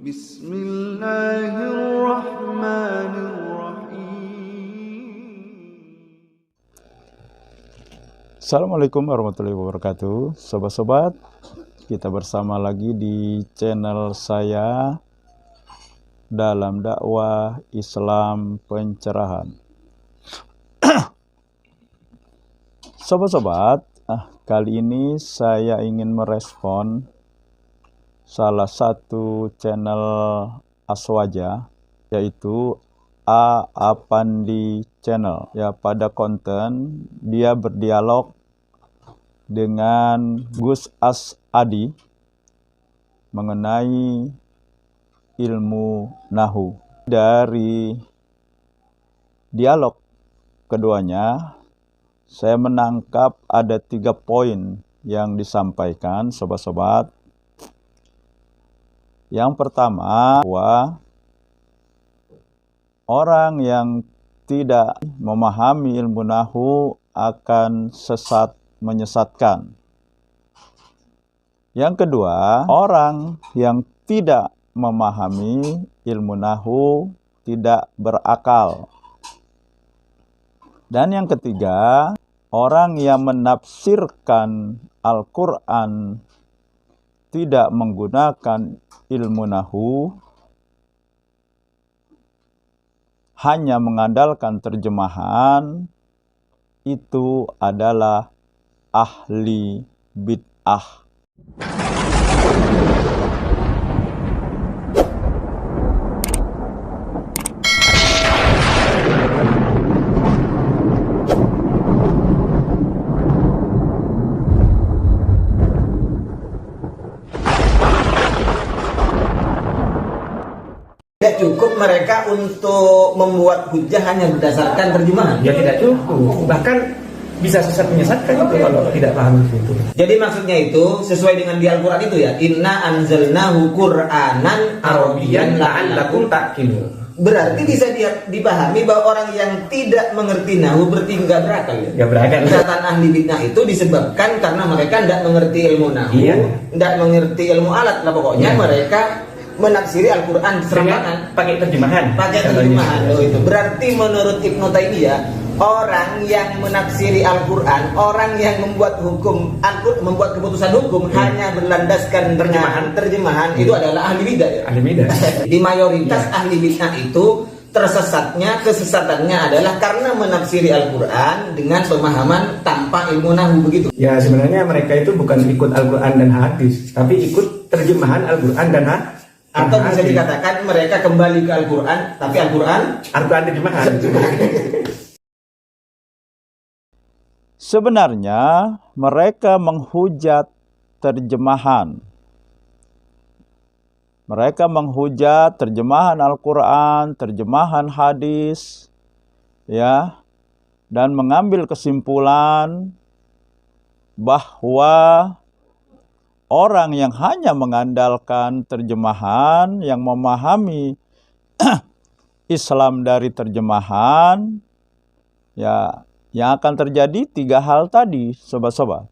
Bismillahirrahmanirrahim. Assalamualaikum warahmatullahi wabarakatuh. Sobat-sobat, kita bersama lagi di channel saya dalam dakwah Islam pencerahan. Sobat-sobat, kali ini saya ingin merespon salah satu channel Aswaja, yaitu A. Apandi Channel. Ya, pada konten dia berdialog dengan Gus Asadi mengenai ilmu Nahu. Dari dialog keduanya, saya menangkap ada 3 poin yang disampaikan, sobat-sobat. Yang pertama, bahwa orang yang tidak memahami ilmu Nahu akan sesat, menyesatkan. Yang kedua, orang yang tidak memahami ilmu Nahu tidak berakal. Dan yang ketiga, orang yang menafsirkan Al-Quran tidak menggunakan ilmu Nahu, hanya mengandalkan terjemahan, itu adalah ahli bid'ah. Tidak cukup mereka untuk membuat hujah hanya berdasarkan terjemahan. Ya tidak cukup, bahkan bisa sesat menyesatkan itu kalau tidak paham itu. Jadi maksudnya itu sesuai dengan di Al-Quran itu ya, inna anzalnahu Qur'anan Arabiyyan la'allakum ta'qilun. Berarti bisa dipahami bahwa orang yang tidak mengerti Nahu berarti nggak berakal ya? Nggak berakal. Catatan ahli bid'ah itu disebabkan karena mereka tidak mengerti ilmu Nahu, tidak mengerti ilmu alat lah pokoknya. Mereka menafsiri Al-Quran serampangan pakai terjemahan. Oh, itu berarti menurut Ibnu Taimiyah, orang yang menafsiri Al-Quran, orang yang membuat hukum, membuat keputusan hukum hanya berlandaskan terjemahan itu adalah ahli bidah ya? Ahli bidah. Di mayoritas ahli bidah itu kesesatannya adalah karena menafsiri Al-Quran dengan pemahaman tanpa ilmu Nahu, begitu. Ya, sebenarnya mereka itu bukan ikut Al-Quran dan hadis, tapi ikut terjemahan Al-Quran dan hadis. Atau bisa dikatakan mereka kembali ke Al-Quran, tapi Al-Quran terjemahan. Sebenarnya mereka menghujat terjemahan. Mereka menghujat terjemahan Al-Quran, terjemahan hadis, ya, dan mengambil kesimpulan bahwa orang yang hanya mengandalkan terjemahan, yang memahami Islam dari terjemahan, ya, yang akan terjadi 3 hal tadi, sobat-sobat.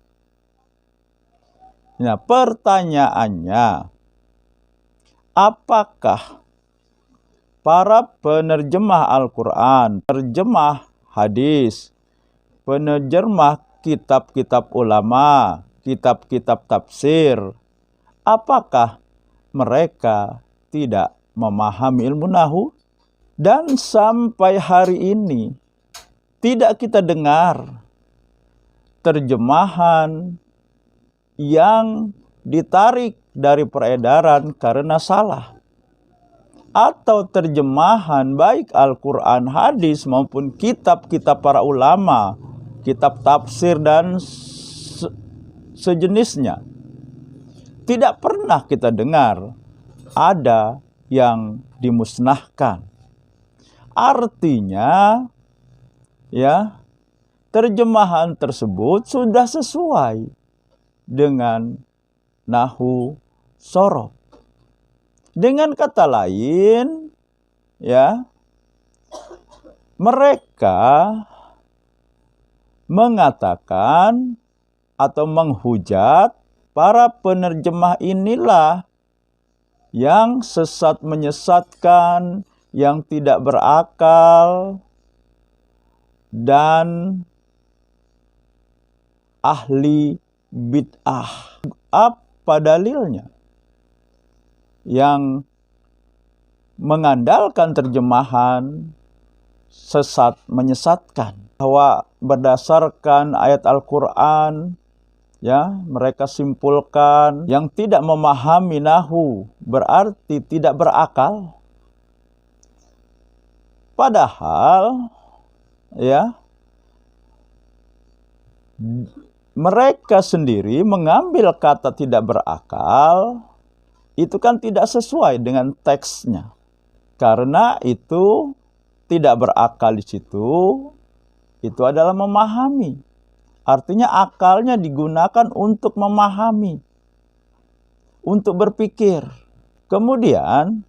Nah, pertanyaannya, apakah para penerjemah Al-Quran, penerjemah hadis, penerjemah kitab-kitab ulama, kitab-kitab tafsir, apakah mereka tidak memahami ilmu Nahu? Dan sampai hari ini tidak kita dengar terjemahan yang ditarik dari peredaran karena salah, atau terjemahan baik Al-Quran, hadis maupun kitab-kitab para ulama, kitab tafsir dan sejenisnya. Tidak pernah kita dengar ada yang dimusnahkan. Artinya, ya, terjemahan tersebut sudah sesuai dengan Nahu Sorof. Dengan kata lain, ya, mereka mengatakan atau menghujat para penerjemah inilah yang sesat menyesatkan, yang tidak berakal, dan ahli bid'ah. Apa dalilnya? Yang mengandalkan terjemahan sesat menyesatkan, bahwa berdasarkan ayat Al-Quran, ya, mereka simpulkan yang tidak memahami nahu berarti tidak berakal. Padahal, ya, mereka sendiri mengambil kata tidak berakal, itu kan tidak sesuai dengan teksnya. Karena itu tidak berakal di situ, itu adalah memahami. Artinya akalnya digunakan untuk memahami, untuk berpikir. Kemudian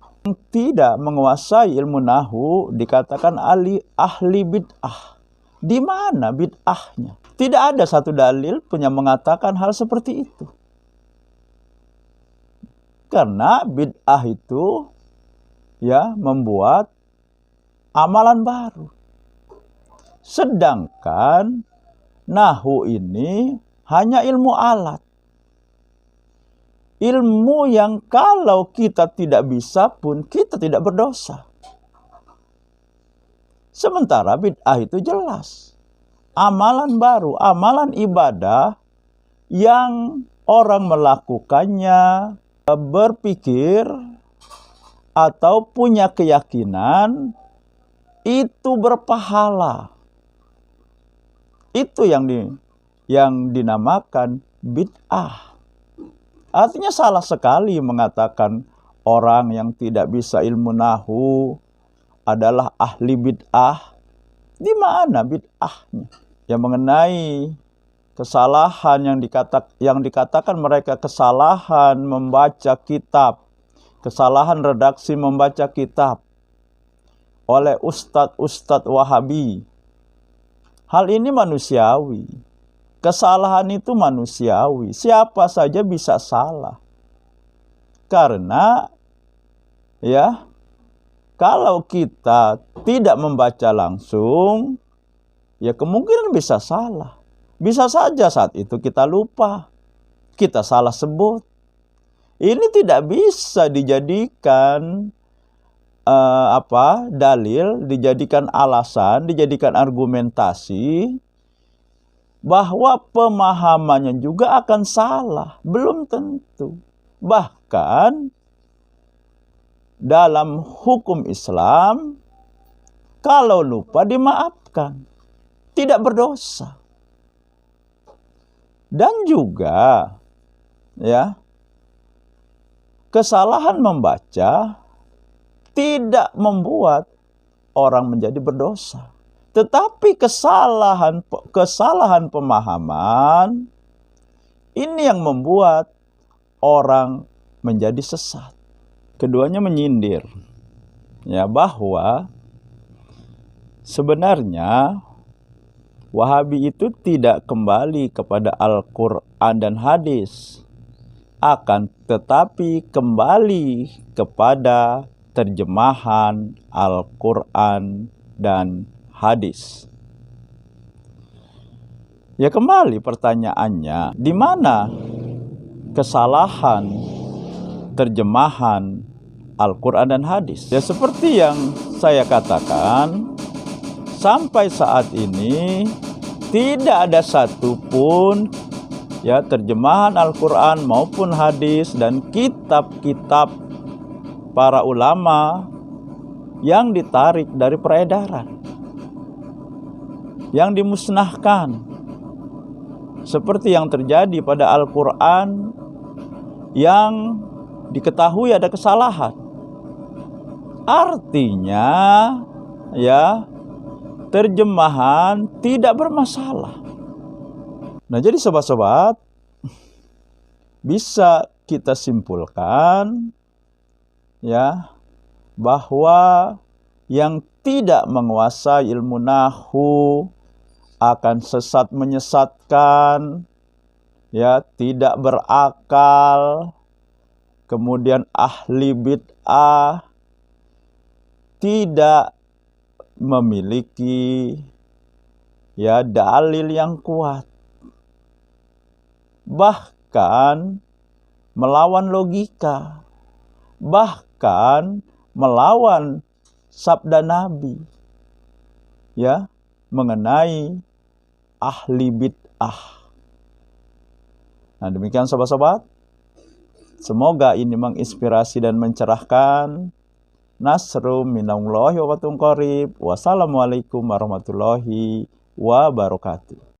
tidak menguasai ilmu nahu dikatakan ahli bid'ah. Di mana bid'ahnya? Tidak ada satu dalil pun yang mengatakan hal seperti itu. Karena bid'ah itu, ya, membuat amalan baru. Sedangkan nahu ini hanya ilmu alat. Ilmu yang kalau kita tidak bisa pun kita tidak berdosa. Sementara bid'ah itu jelas. Amalan baru, amalan ibadah yang orang melakukannya, berpikir atau punya keyakinan itu berpahala. Itu yang dinamakan bid'ah. Artinya salah sekali mengatakan orang yang tidak bisa ilmu nahu adalah ahli bid'ah. Di mana bid'ahnya? Yang mengenai kesalahan yang dikatakan mereka kesalahan membaca kitab, kesalahan redaksi membaca kitab oleh ustadz Wahabi. Hal ini manusiawi. Kesalahan itu manusiawi. Siapa saja bisa salah. Karena, ya, kalau kita tidak membaca langsung, ya kemungkinan bisa salah. Bisa saja saat itu kita lupa, kita salah sebut. Ini tidak bisa dijadikan dalil, dijadikan alasan, dijadikan argumentasi bahwa pemahamannya juga akan salah. Belum tentu. Bahkan dalam hukum Islam, kalau lupa dimaafkan, tidak berdosa. Dan juga, ya, kesalahan membaca tidak membuat orang menjadi berdosa. Tetapi kesalahan pemahaman ini yang membuat orang menjadi sesat. Keduanya menyindir, ya, bahwa sebenarnya Wahabi itu tidak kembali kepada Al-Quran dan hadis, akan tetapi kembali kepada terjemahan Al-Quran dan hadis. Ya, kembali pertanyaannya, di mana kesalahan terjemahan Al-Quran dan hadis? Ya, seperti yang saya katakan, sampai saat ini tidak ada satupun, ya, terjemahan Al-Quran maupun hadis dan kitab-kitab para ulama yang ditarik dari peredaran, yang dimusnahkan, seperti yang terjadi pada Al-Quran yang diketahui ada kesalahan. Artinya, ya, terjemahan tidak bermasalah. Nah, jadi sobat-sobat, bisa kita simpulkan, ya, bahwa yang tidak menguasai ilmu nahu akan sesat menyesatkan, ya, tidak berakal, kemudian ahli bid'ah tidak memiliki ya dalil yang kuat, bahkan melawan logika, bahkan melawan sabda Nabi ya mengenai ahli bid'ah. Nah, demikian sobat-sobat, semoga ini menginspirasi dan mencerahkan. Nasrum minallahi wa fatun qarib. Wassalamualaikum warahmatullahi wabarakatuh.